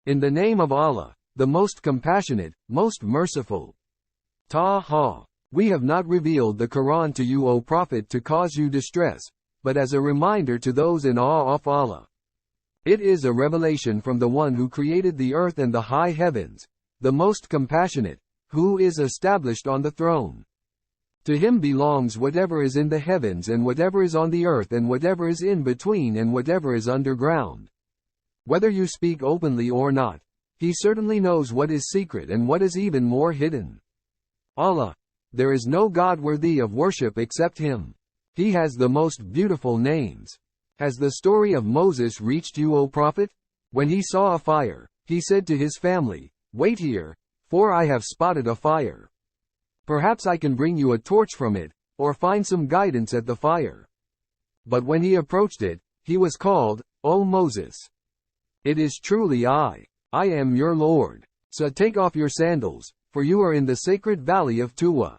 In the name of Allah, the most compassionate, most merciful. Taha. We have not revealed the Quran to you, O Prophet, to cause you distress, but as a reminder to those in awe of Allah. It is a revelation from the one who created the earth and the high heavens, the most compassionate, who is established on the throne. To him belongs whatever is in the heavens and whatever is on the earth and whatever is in between and whatever is underground. Whether you speak openly or not, he certainly knows what is secret and what is even more hidden. Allah. There is no God worthy of worship except him. He has the most beautiful names. Has the story of Moses reached you, O Prophet? When he saw a fire, he said to his family, "Wait here, for I have spotted a fire. Perhaps I can bring you a torch from it, or find some guidance at the fire." But when he approached it, he was called, "O Moses, it is truly I am your Lord. So take off your sandals, for you are in the sacred valley of Tuwa.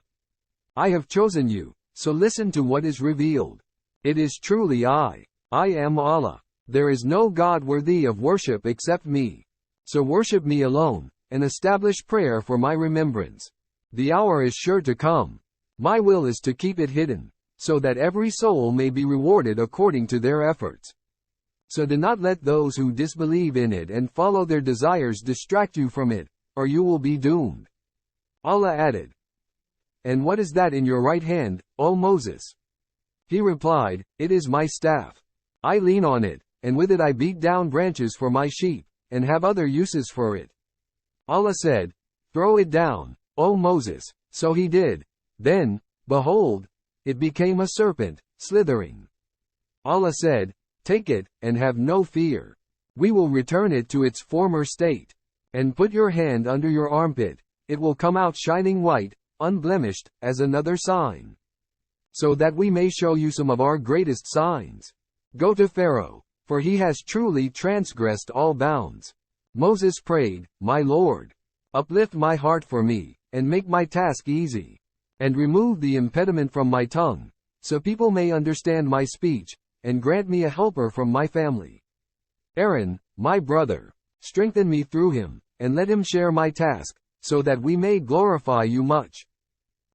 I have chosen you, so listen to what is revealed. It is truly I am Allah. There is no God worthy of worship except me. So worship me alone, and establish prayer for my remembrance. The hour is sure to come. My will is to keep it hidden, so that every soul may be rewarded according to their efforts. So do not let those who disbelieve in it and follow their desires distract you from it, or you will be doomed." Allah added, "And what is that in your right hand, O Moses?" He replied, "It is my staff. I lean on it, and with it I beat down branches for my sheep, and have other uses for it." Allah said, "Throw it down, O Moses." So he did. Then, behold, it became a serpent, slithering. Allah said, "Take it, and have no fear. We will return it to its former state. And put your hand under your armpit. It will come out shining white, unblemished, as another sign. So that we may show you some of our greatest signs. Go to Pharaoh, for he has truly transgressed all bounds." Moses prayed, "My Lord, uplift my heart for me, and make my task easy. And remove the impediment from my tongue, so people may understand my speech, and grant me a helper from my family. Aaron, my brother, strengthen me through him, and let him share my task, so that we may glorify you much.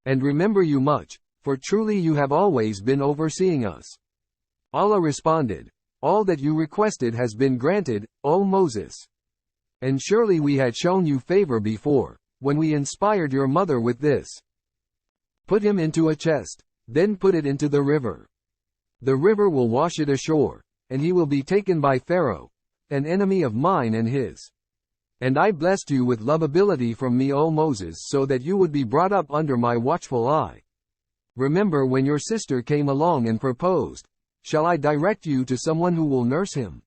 And remember you much, for truly you have always been overseeing us." Allah responded, "All that you requested has been granted, O Moses. And surely we had shown you favor before, when we inspired your mother with this. Put him into a chest, then put it into the river. The river will wash it ashore, and he will be taken by Pharaoh, an enemy of mine and his. And I blessed you with lovability from me, O Moses, so that you would be brought up under my watchful eye. Remember when your sister came along and proposed, 'Shall I direct you to someone who will nurse him?'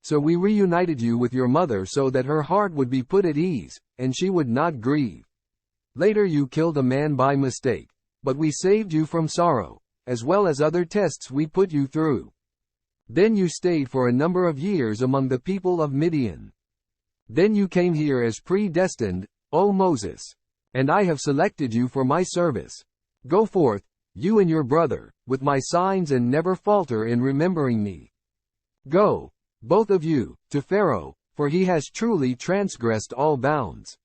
So we reunited you with your mother so that her heart would be put at ease, and she would not grieve. Later you killed a man by mistake, but we saved you from sorrow, as well as other tests we put you through. Then you stayed for a number of years among the people of Midian. Then you came here as predestined, O Moses. And I have selected you for my service. Go forth, you and your brother, with my signs and never falter in remembering me. Go, both of you, to Pharaoh, for he has truly transgressed all bounds.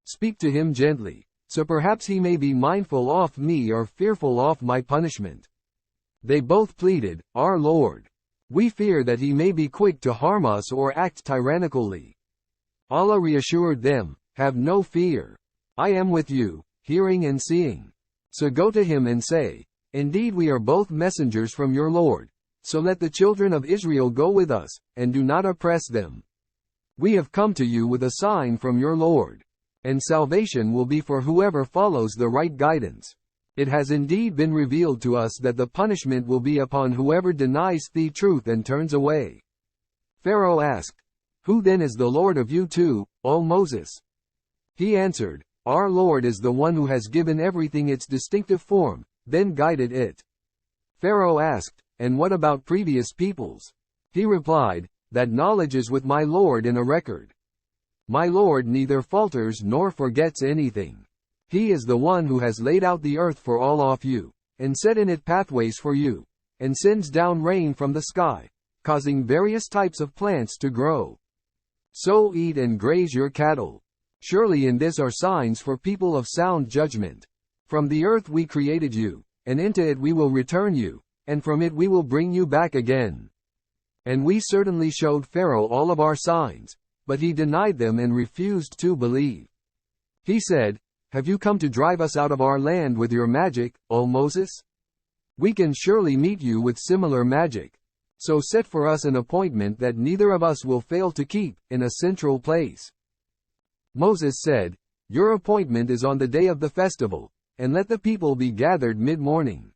Speak to him gently, so perhaps he may be mindful of me or fearful of my punishment." They both pleaded, "Our Lord, we fear that he may be quick to harm us or act tyrannically." Allah reassured them, "Have no fear. I am with you, hearing and seeing. So go to him and say, 'Indeed we are both messengers from your Lord, so let the children of Israel go with us, and do not oppress them. We have come to you with a sign from your Lord. And salvation will be for whoever follows the right guidance. It has indeed been revealed to us that the punishment will be upon whoever denies the truth and turns away." Pharaoh asked, "Who then is the Lord of you two, O Moses?" He answered, "Our Lord is the one who has given everything its distinctive form, then guided it." Pharaoh asked, "And what about previous peoples?" He replied, "That knowledge is with my Lord in a record. My Lord neither falters nor forgets anything. He is the one who has laid out the earth for all of you, and set in it pathways for you, and sends down rain from the sky, causing various types of plants to grow. So eat and graze your cattle. Surely in this are signs for people of sound judgment. From the earth we created you, and into it we will return you, and from it we will bring you back again. And we certainly showed Pharaoh all of our signs, but he denied them and refused to believe. He said, "Have you come to drive us out of our land with your magic, O Moses? We can surely meet you with similar magic. So set for us an appointment that neither of us will fail to keep, in a central place." Moses said, "Your appointment is on the day of the festival, and let the people be gathered mid-morning."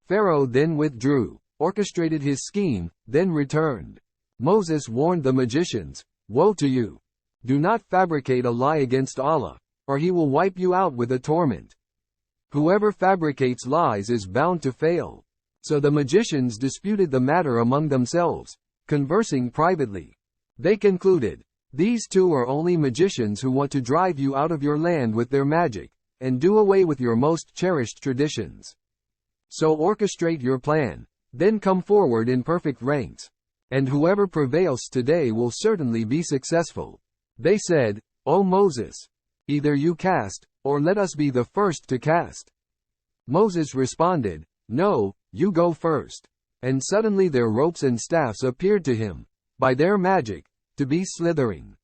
Pharaoh then withdrew, orchestrated his scheme, then returned. Moses warned the magicians, "Woe to you! Do not fabricate a lie against Allah, or he will wipe you out with a torment. Whoever fabricates lies is bound to fail." So the magicians disputed the matter among themselves, conversing privately. They concluded, "These two are only magicians who want to drive you out of your land with their magic, and do away with your most cherished traditions. So orchestrate your plan, then come forward in perfect ranks. And whoever prevails today will certainly be successful." They said, "O Moses, either you cast, or let us be the first to cast." Moses responded, "No, you go first." And suddenly their ropes and staffs appeared to him, by their magic, to be slithering.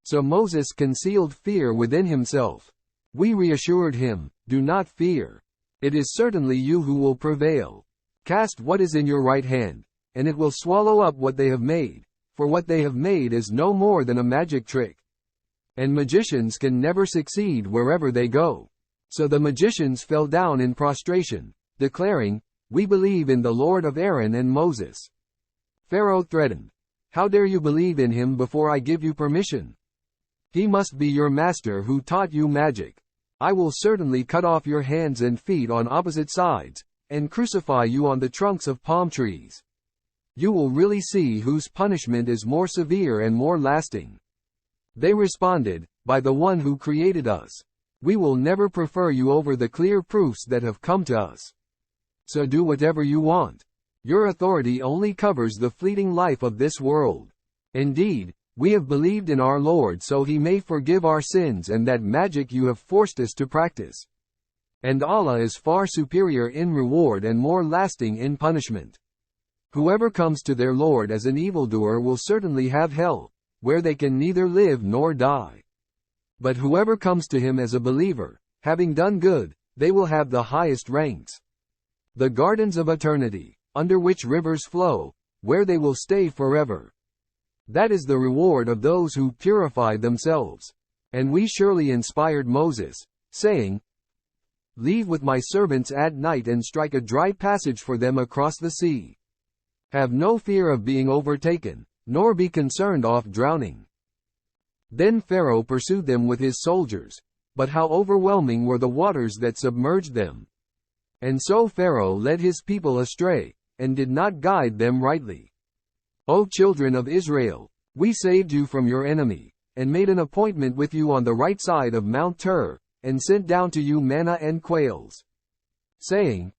So Moses concealed fear within himself. We reassured him, "Do not fear. It is certainly you who will prevail. Cast what is in your right hand, and it will swallow up what they have made, for what they have made is no more than a magic trick. And magicians can never succeed wherever they go." So the magicians fell down in prostration, declaring, "We believe in the Lord of Aaron and Moses." Pharaoh threatened, "How dare you believe in him before I give you permission? He must be your master who taught you magic. I will certainly cut off your hands and feet on opposite sides, and crucify you on the trunks of palm trees. You will really see whose punishment is more severe and more lasting." They responded, "By the one who created us, we will never prefer you over the clear proofs that have come to us. So do whatever you want. Your authority only covers the fleeting life of this world. Indeed, we have believed in our Lord so he may forgive our sins and that magic you have forced us to practice. And Allah is far superior in reward and more lasting in punishment. Whoever comes to their Lord as an evildoer will certainly have hell, where they can neither live nor die. But whoever comes to him as a believer, having done good, they will have the highest ranks. The gardens of eternity, under which rivers flow, where they will stay forever. That is the reward of those who purify themselves. And we surely inspired Moses, saying, "Leave with my servants at night and strike a dry passage for them across the sea. Have no fear of being overtaken, nor be concerned of drowning." Then Pharaoh pursued them with his soldiers, but how overwhelming were the waters that submerged them. And so Pharaoh led his people astray, and did not guide them rightly. O children of Israel, we saved you from your enemy, and made an appointment with you on the right side of Mount Tur, and sent down to you manna and quails, saying,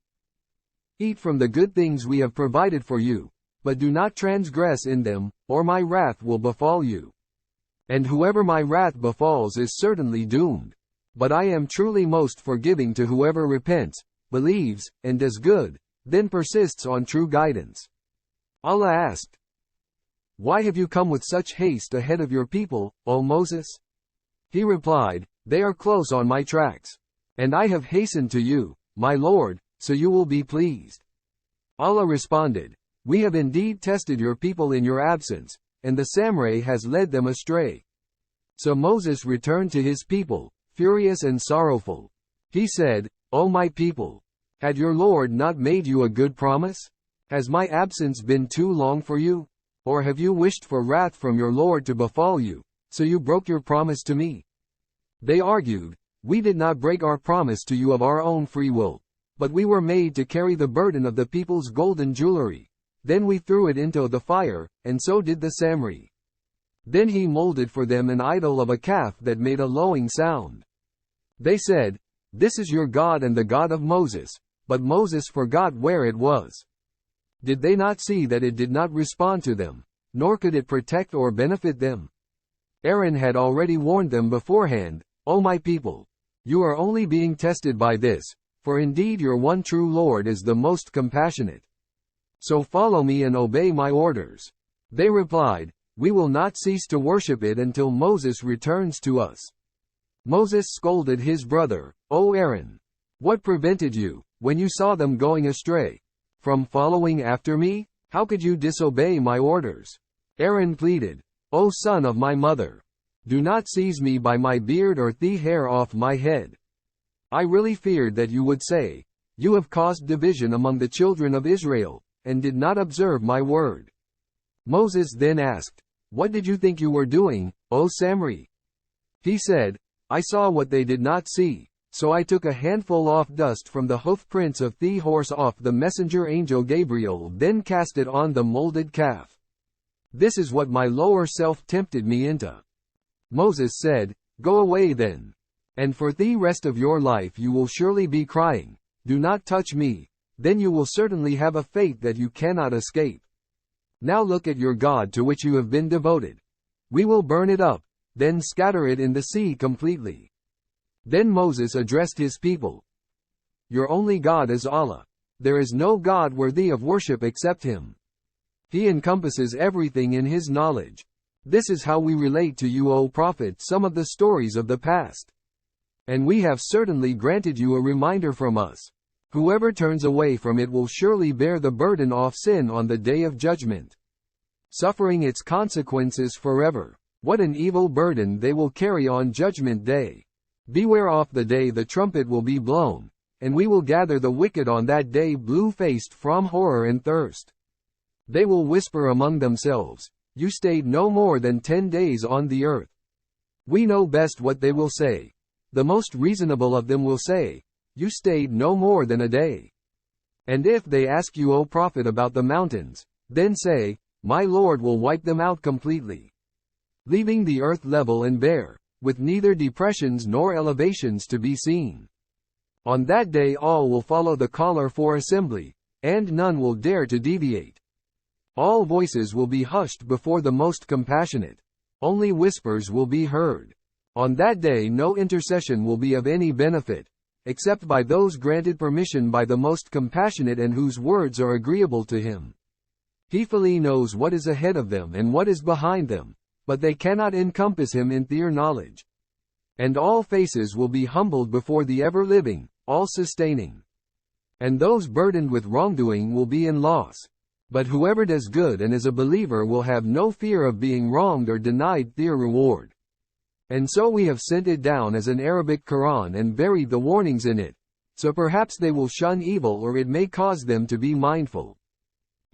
"Eat from the good things we have provided for you, but do not transgress in them, or my wrath will befall you. And whoever my wrath befalls is certainly doomed. But I am truly most forgiving to whoever repents, believes, and does good, then persists on true guidance." Allah asked, "Why have you come with such haste ahead of your people, O Moses?" He replied, "They are close on my tracks. And I have hastened to you, my Lord, so you will be pleased." Allah responded, "We have indeed tested your people in your absence, and the Samurai has led them astray." So Moses returned to his people, furious and sorrowful. He said, "O my people, had your Lord not made you a good promise? Has my absence been too long for you? Or have you wished for wrath from your Lord to befall you, so you broke your promise to me?" They argued, "We did not break our promise to you of our own free will, but we were made to carry the burden of the people's golden jewelry. Then we threw it into the fire, and so did the Samri. Then he molded for them an idol of a calf that made a lowing sound. They said, 'This is your God and the God of Moses,' but Moses forgot where it was. Did they not see that it did not respond to them, nor could it protect or benefit them? Aaron had already warned them beforehand, O my people, you are only being tested by this, for indeed your one true Lord is the most compassionate. So follow me and obey my orders. They replied, we will not cease to worship it until Moses returns to us. Moses scolded his brother, O Aaron, what prevented you, when you saw them going astray, from following after me? How could you disobey my orders? Aaron pleaded, O son of my mother, do not seize me by my beard or the hair off my head. I really feared that you would say, you have caused division among the children of Israel, and did not observe my word. Moses then asked, what did you think you were doing, O Samri? He said, I saw what they did not see, so I took a handful of dust from the hoof prints of the horse off the messenger angel Gabriel, then cast it on the molded calf. This is what my lower self tempted me into. Moses said, go away then. And for the rest of your life you will surely be crying, do not touch me, then you will certainly have a fate that you cannot escape. Now look at your God to which you have been devoted. We will burn it up, then scatter it in the sea completely. Then Moses addressed his people. Your only God is Allah. There is no God worthy of worship except Him. He encompasses everything in His knowledge. This is how we relate to you, O Prophet, some of the stories of the past. And we have certainly granted you a reminder from us. Whoever turns away from it will surely bear the burden of sin on the day of judgment, suffering its consequences forever. What an evil burden they will carry on Judgment Day. Beware of the day the trumpet will be blown, and we will gather the wicked on that day blue-faced from horror and thirst. They will whisper among themselves, you stayed no more than 10 days on the earth. We know best what they will say. The most reasonable of them will say, you stayed no more than a day. And if they ask you, O Prophet, about the mountains, then say, my Lord will wipe them out completely, leaving the earth level and bare, with neither depressions nor elevations to be seen. On that day all will follow the caller for assembly, and none will dare to deviate. All voices will be hushed before the most compassionate. Only whispers will be heard. On that day no intercession will be of any benefit, except by those granted permission by the most compassionate and whose words are agreeable to Him. He fully knows what is ahead of them and what is behind them, but they cannot encompass Him in their knowledge. And all faces will be humbled before the ever-living, all-sustaining. And those burdened with wrongdoing will be in loss. But whoever does good and is a believer will have no fear of being wronged or denied their reward. And so we have sent it down as an Arabic Quran and buried the warnings in it, so perhaps they will shun evil or it may cause them to be mindful.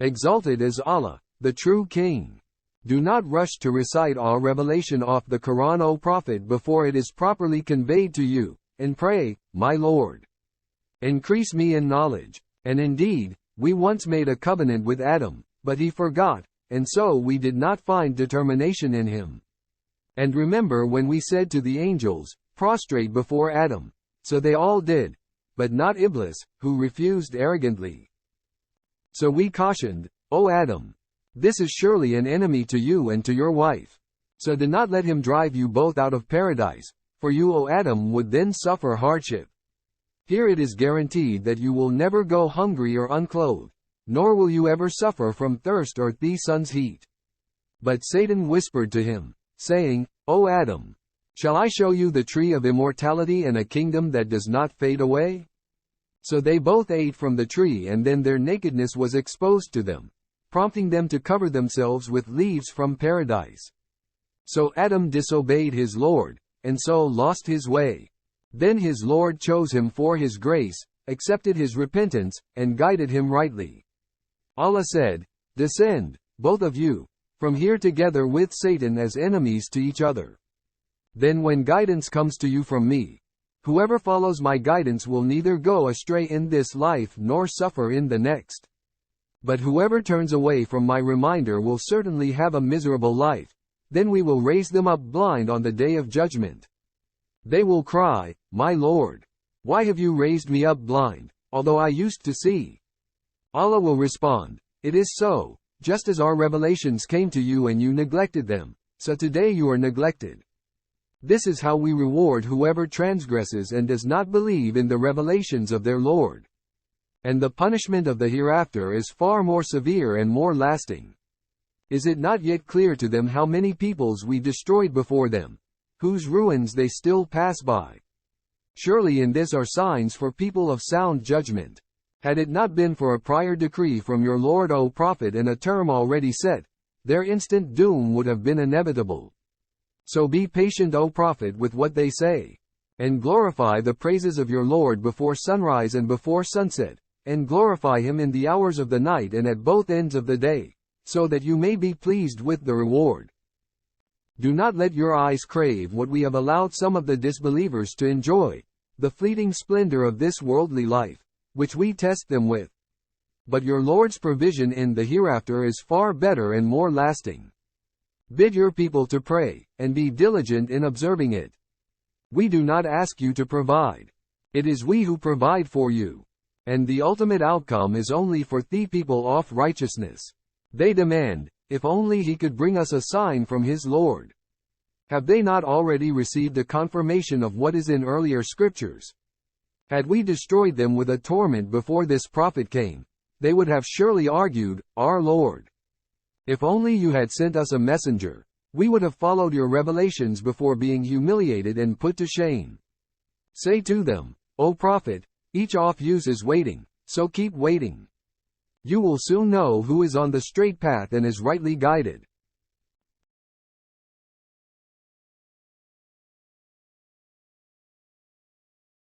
Exalted is Allah, the true King. Do not rush to recite our revelation of the Quran, O Prophet, before it is properly conveyed to you, and pray, my Lord, increase me in knowledge. And indeed, we once made a covenant with Adam, but he forgot, and so we did not find determination in him. And remember when we said to the angels, prostrate before Adam. So they all did, but not Iblis, who refused arrogantly. So we cautioned, O Adam, this is surely an enemy to you and to your wife. So do not let him drive you both out of paradise, for you, O Adam, would then suffer hardship. Here it is guaranteed that you will never go hungry or unclothed, nor will you ever suffer from thirst or the sun's heat. But Satan whispered to him, saying, O Adam, shall I show you the tree of immortality and a kingdom that does not fade away? So they both ate from the tree, and then their nakedness was exposed to them, prompting them to cover themselves with leaves from paradise. So Adam disobeyed his Lord, and so lost his way. Then his Lord chose him for his grace, accepted his repentance, and guided him rightly. Allah said, descend, both of you, from here together with Satan as enemies to each other. Then when guidance comes to you from me, whoever follows my guidance will neither go astray in this life nor suffer in the next. But whoever turns away from my reminder will certainly have a miserable life. Then we will raise them up blind on the day of judgment. They will cry, my Lord, why have you raised me up blind, although I used to see? Allah will respond, it is so, just as our revelations came to you and you neglected them, so today you are neglected. This is how we reward whoever transgresses and does not believe in the revelations of their Lord. And the punishment of the hereafter is far more severe and more lasting. Is it not yet clear to them how many peoples we destroyed before them, whose ruins they still pass by? Surely in this are signs for people of sound judgment. Had it not been for a prior decree from your Lord, O Prophet, and a term already set, their instant doom would have been inevitable. So be patient, O Prophet, with what they say, and glorify the praises of your Lord before sunrise and before sunset, and glorify him in the hours of the night and at both ends of the day, so that you may be pleased with the reward. Do not let your eyes crave what we have allowed some of the disbelievers to enjoy, the fleeting splendor of this worldly life, which we test them with. But your Lord's provision in the hereafter is far better and more lasting. Bid your people to pray, and be diligent in observing it. We do not ask you to provide. It is we who provide for you. And the ultimate outcome is only for the people of righteousness. They demand, if only he could bring us a sign from his Lord. Have they not already received a confirmation of what is in earlier scriptures? Had we destroyed them with a torment before this prophet came, they would have surely argued, Our Lord, if only you had sent us a messenger, we would have followed your revelations before being humiliated and put to shame. Say to them, O Prophet, each of you is waiting, so keep waiting. You will soon know who is on the straight path and is rightly guided.